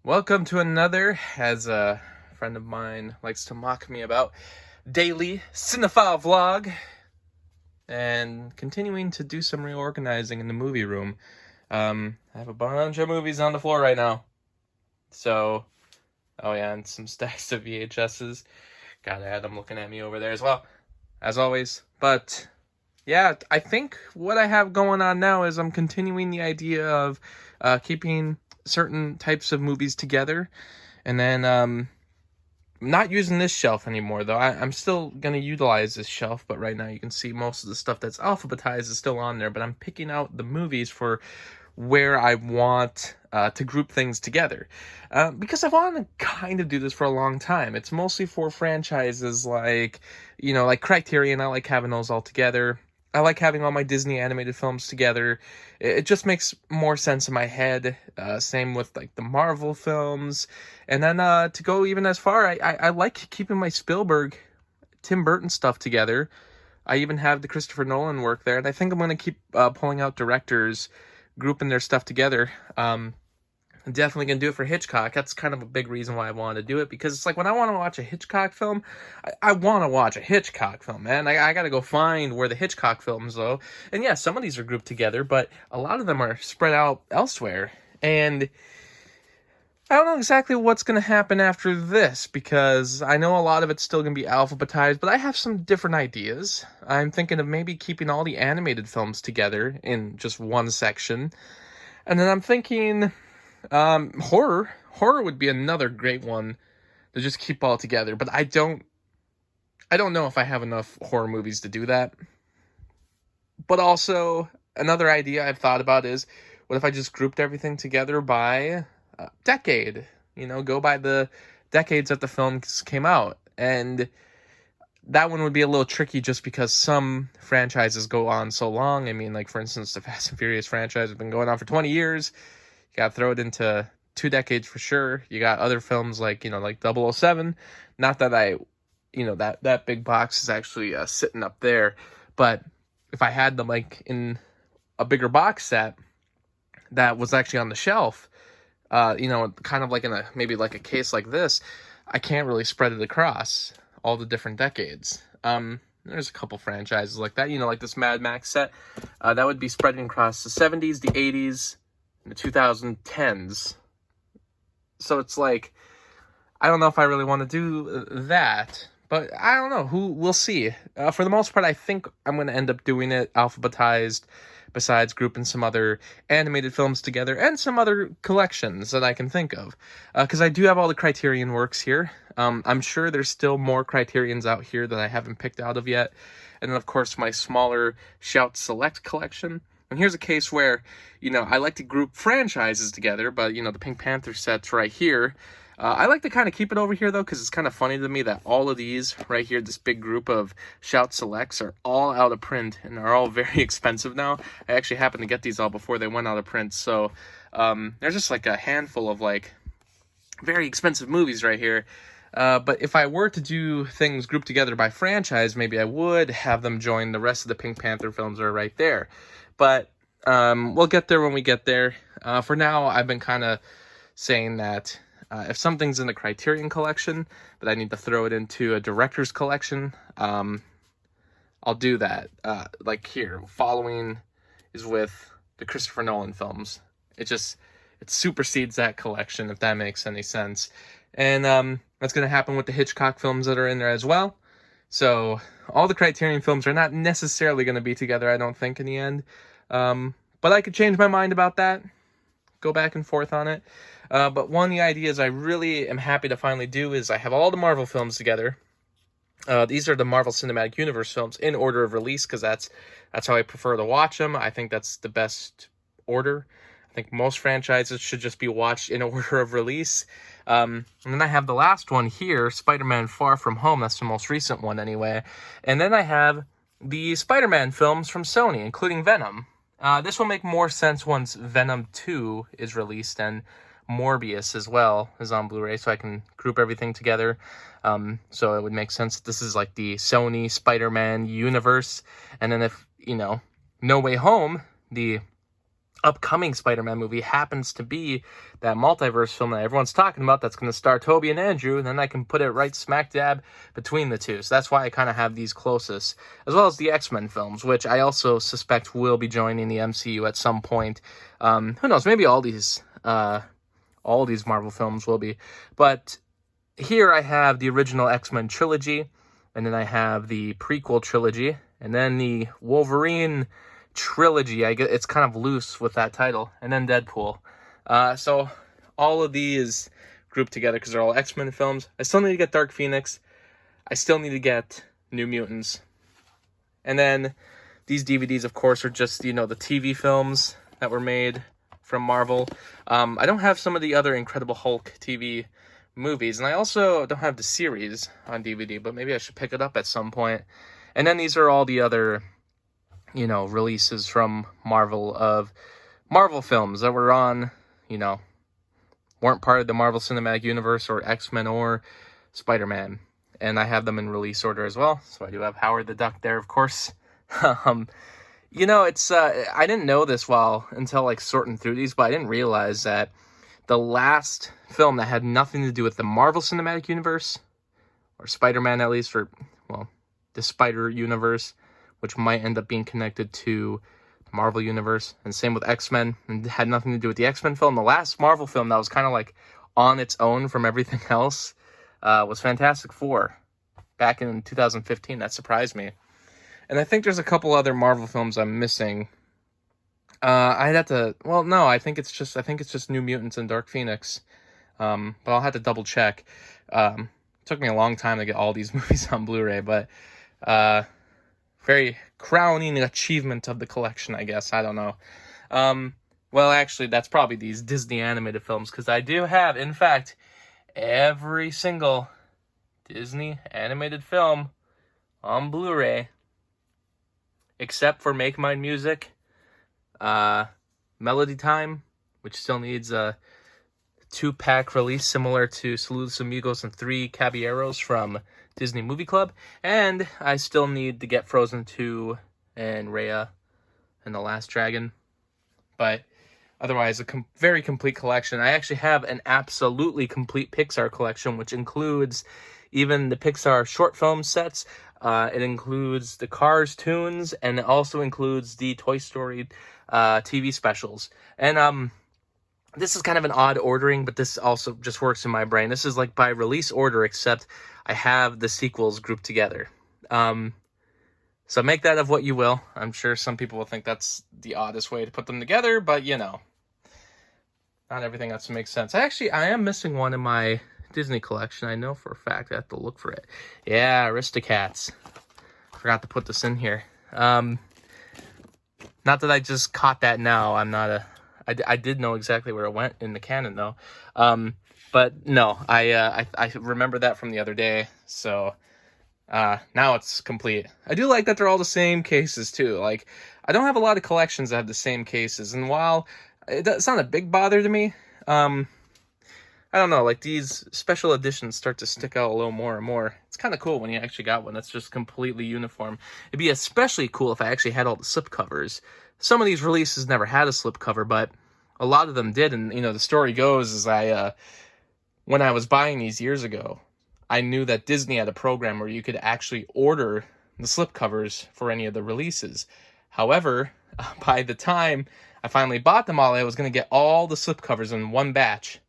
Welcome to another, as a friend of mine likes to mock me about, daily cinephile vlog, and continuing to do some reorganizing in the movie room. I have a bunch of movies on the floor right now. So, oh yeah, and some stacks of VHSs. Gotta add them looking at me over there as well, as always. But yeah, I think what I have going on now is I'm continuing the idea of keeping certain types of movies together, and then not using this shelf anymore, though. I'm still going to utilize this shelf, but right now you can see most of the stuff that's alphabetized is still on there, but I'm picking out the movies for where I want to group things together, because I want to kind of do this for a long time. It's mostly for franchises like, like Criterion. I like having those all together. I like having all my Disney animated films together. It just makes more sense in my head. Same with like the Marvel films. And then to go even as far, I like keeping my Spielberg, Tim Burton stuff together. I even have the Christopher Nolan work there. And I think I'm going to keep pulling out directors, grouping their stuff together. I'm definitely going to do it for Hitchcock. That's kind of a big reason why I want to do it, because it's like when I want to watch a Hitchcock film, I want to watch a Hitchcock film, man. I got to go find where the Hitchcock films, though. And yeah, some of these are grouped together, but a lot of them are spread out elsewhere. And I don't know exactly what's going to happen after this, because I know a lot of it's still going to be alphabetized, but I have some different ideas. I'm thinking of maybe keeping all the animated films together in just one section. And then I'm thinking horror would be another great one to just keep all together, but I don't know if I have enough horror movies to do that. But also another idea I've thought about is, what if I just grouped everything together by decade? Go by the decades that the films came out. And that one would be a little tricky just because some franchises go on so long. I mean, like, for instance, the Fast and Furious franchise has been going on for 20 years. You got to throw it into 2 decades for sure. You got other films like, like 007. Not that that big box is actually sitting up there. But if I had them like in a bigger box set that was actually on the shelf, kind of like in maybe like a case like this, I can't really spread it across all the different decades. There's a couple franchises like that, like this Mad Max set. That would be spreading across the 70s, the 80s, the 2010s. So it's like, I don't know if I really want to do that, but I don't know. We'll see. For the most part, I think I'm going to end up doing it alphabetized, besides grouping some other animated films together and some other collections that I can think of. Because I do have all the Criterion works here. I'm sure there's still more Criterions out here that I haven't picked out of yet. And then, of course, my smaller Shout Select collection. And here's a case where, I like to group franchises together, but, the Pink Panther set's right here. I like to kind of keep it over here, though, because it's kind of funny to me that all of these right here, this big group of Shout Selects, are all out of print and are all very expensive now. I actually happened to get these all before they went out of print, so there's just like a handful of like very expensive movies right here. But if I were to do things grouped together by franchise, maybe I would have them join the rest of the Pink Panther films that are right there. But we'll get there when we get there. For now, I've been kind of saying that if something's in the Criterion collection, but I need to throw it into a director's collection, I'll do that. Like here, following is with the Christopher Nolan films. It supersedes that collection, if that makes any sense. And that's going to happen with the Hitchcock films that are in there as well. So all the Criterion films are not necessarily going to be together, I don't think, in the end. But I could change my mind about that. Go back and forth on it. But one of the ideas I really am happy to finally do is I have all the Marvel films together. These are the Marvel Cinematic Universe films in order of release, because that's how I prefer to watch them. I think that's the best order. I think most franchises should just be watched in order of release. And then I have the last one here, Spider-Man Far From Home. That's the most recent one anyway. And then I have the Spider-Man films from Sony, including Venom. This will make more sense once Venom 2 is released, and Morbius as well is on Blu-ray, so I can group everything together. So it would make sense that this is like the Sony Spider-Man universe. And then if, No Way Home, the upcoming Spider-Man movie happens to be that multiverse film that everyone's talking about that's going to star Tobey and Andrew, then I can put it right smack dab between the two. So that's why I kind of have these closest, as well as the X-Men films, which I also suspect will be joining the MCU at some point. Who knows? Maybe all these Marvel films will be. But here I have the original X-Men trilogy, and then I have the prequel trilogy, and then the Wolverine trilogy. I get it's kind of loose with that title, and then Deadpool. So all of these grouped together because they're all X-Men films. I still need to get Dark Phoenix. I still need to get New Mutants. And then these DVDs, of course, are just, the TV films that were made from Marvel. I don't have some of the other Incredible Hulk TV movies, and I also don't have the series on DVD, but maybe I should pick it up at some point. And then these are all the other releases from Marvel of Marvel films that were on, weren't part of the Marvel Cinematic Universe or X-Men or Spider-Man. And I have them in release order as well. So I do have Howard the Duck there, of course. It's, I didn't know this until sorting through these, but I didn't realize that the last film that had nothing to do with the Marvel Cinematic Universe, or Spider-Man at least, or, the Spider Universe, which might end up being connected to the Marvel Universe, and same with X-Men, and had nothing to do with the X-Men film. The last Marvel film that was kind of on its own from everything else was Fantastic Four, back in 2015. That surprised me. And I think there's a couple other Marvel films I'm missing. I'd have to, no, I think it's just New Mutants and Dark Phoenix. But I'll have to double check. It took me a long time to get all these movies on Blu-ray, but very crowning achievement of the collection, I guess. I don't know. Well, actually, that's probably these Disney animated films, because I do have, in fact, every single Disney animated film on Blu-ray, except for Make Mine Music, Melody Time, which still needs a 2-pack release similar to Saludos Amigos and 3 Caballeros from Disney Movie Club, and I still need to get Frozen 2 and Raya and The Last Dragon, but otherwise a very complete collection. I actually have an absolutely complete Pixar collection, which includes even the Pixar short film sets. It includes the Cars tunes, and it also includes the Toy Story TV specials. And this is kind of an odd ordering, but this also just works in my brain. This is by release order, except I have the sequels grouped together. So make that of what you will. I'm sure some people will think that's the oddest way to put them together, but not everything has to make sense. I am missing one in my Disney collection. I know for a fact. I have to look for it. Yeah, Aristocats. Forgot to put this in here. Not that I just caught that now. I did know exactly where it went in the canon, though. But no, I remember that from the other day. So now it's complete. I do like that they're all the same cases, too. I don't have a lot of collections that have the same cases. And while it's not a big bother to me, I don't know, these special editions start to stick out a little more and more. It's kind of cool when you actually got one that's just completely uniform. It'd be especially cool if I actually had all the slipcovers. Some of these releases never had a slipcover, but a lot of them did. And, the story goes is when I was buying these years ago, I knew that Disney had a program where you could actually order the slipcovers for any of the releases. However, by the time I finally bought them all, I was going to get all the slipcovers in one batch.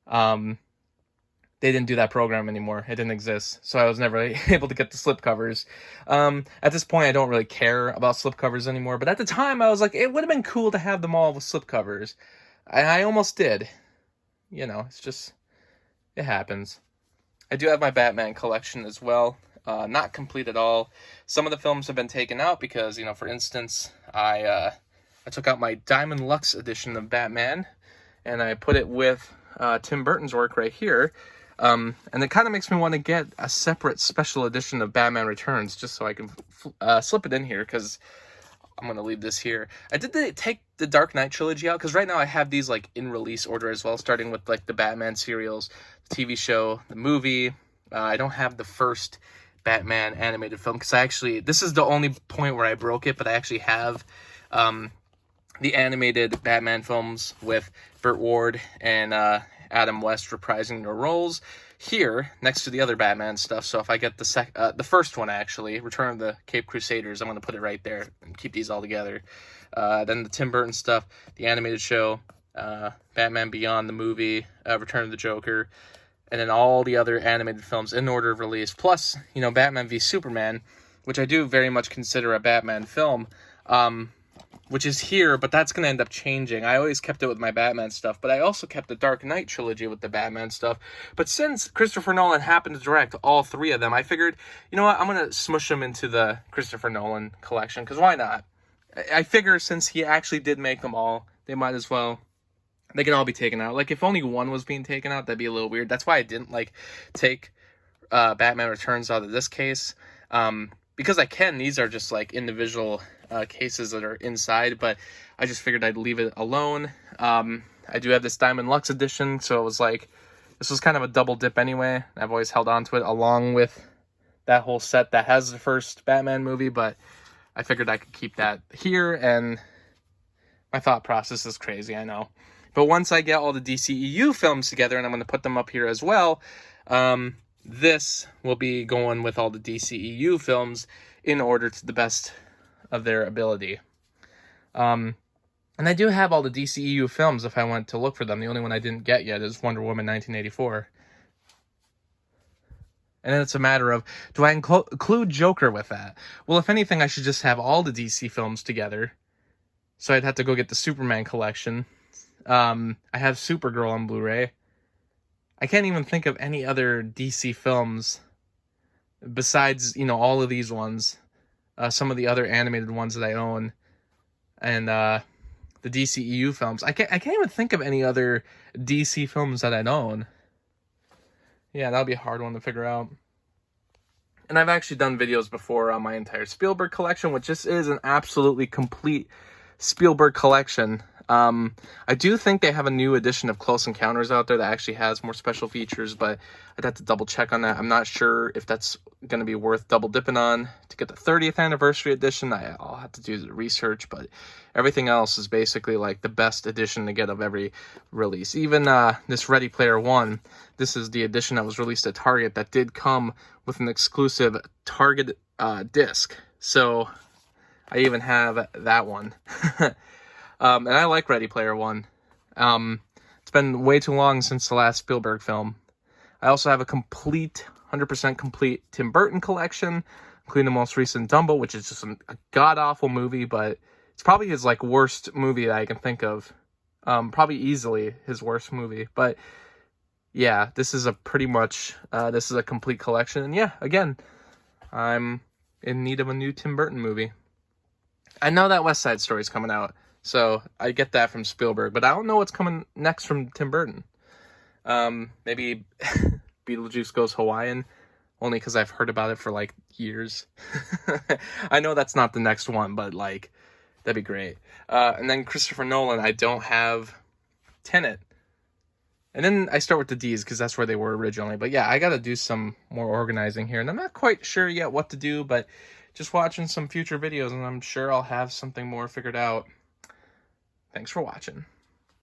They didn't do that program anymore. It didn't exist. So I was never able to get the slipcovers. At this point, I don't really care about slipcovers anymore. But at the time, I was like, it would have been cool to have them all with slipcovers. And I almost did. It's just, it happens. I do have my Batman collection as well. Not complete at all. Some of the films have been taken out because, for instance, I took out my Diamond Lux edition of Batman, and I put it with Tim Burton's work right here. And it kind of makes me want to get a separate special edition of Batman Returns, just so I can slip it in here, because I'm going to leave this here. I did take the Dark Knight trilogy out, because right now I have these in release order as well, starting with the Batman serials, the TV show, the movie. I don't have the first Batman animated film, because this is the only point where I broke it, but I actually have the animated Batman films with Burt Ward and Adam West reprising their roles here next to the other Batman stuff. So if I get the first one, actually, Return of the Caped Crusaders, I'm going to put it right there and keep these all together. Then the Tim Burton stuff, the animated show, Batman Beyond the movie, Return of the Joker, and then all the other animated films in order of release. Plus, Batman v Superman, which I do very much consider a Batman film, which is here, but that's going to end up changing. I always kept it with my Batman stuff, but I also kept the Dark Knight trilogy with the Batman stuff. But since Christopher Nolan happened to direct all three of them, I figured, you know what, I'm going to smush them into the Christopher Nolan collection, because why not? I figure since he actually did make them all, they might as well, they can all be taken out. Like, if only one was being taken out, that'd be a little weird. That's why I didn't, take Batman Returns out of this case. Because I can, these are just, individual cases that are inside, but I just figured I'd leave it alone. I do have this Diamond Lux edition, so it was this was kind of a double dip anyway. I've always held on to it along with that whole set that has the first Batman movie, but I figured I could keep that here, and my thought process is crazy, I know. But once I get all the DCEU films together, and I'm going to put them up here as well, this will be going with all the DCEU films in order to the best of their ability. And I do have all the DCEU films if I went to look for them. The only one I didn't get yet is Wonder Woman 1984. And then it's a matter of, do I include Joker with that? Well, if anything, I should just have all the DC films together. So I'd have to go get the Superman collection. I have Supergirl on Blu-ray. I can't even think of any other DC films besides, all of these ones. Some of the other animated ones that I own, and the DCEU films. I can't even think of any other DC films that I own. Yeah, that'll be a hard one to figure out. And I've actually done videos before on my entire Spielberg collection, which just is an absolutely complete Spielberg collection. I do think they have a new edition of Close Encounters out there that actually has more special features, but I'd have to double check on that. I'm not sure if that's going to be worth double dipping on to get the 30th anniversary edition. I'll have to do the research, but everything else is basically the best edition to get of every release. Even this Ready Player One, this is the edition that was released at Target that did come with an exclusive Target disc. So I even have that one. And I like Ready Player One. It's been way too long since the last Spielberg film. I also have a 100% complete Tim Burton collection, including the most recent Dumbo, which is just a god-awful movie, but it's probably his worst movie that I can think of. Probably easily his worst movie. But yeah, this is a complete collection. And yeah, again, I'm in need of a new Tim Burton movie. I know that West Side Story is coming out, so I get that from Spielberg, but I don't know what's coming next from Tim Burton. Maybe Beetlejuice Goes Hawaiian, only because I've heard about it for years. I know that's not the next one, but that'd be great. And then Christopher Nolan, I don't have Tenet. And then I start with the D's because that's where they were originally. But yeah, I got to do some more organizing here, and I'm not quite sure yet what to do, but just watching some future videos, and I'm sure I'll have something more figured out. Thanks for watching.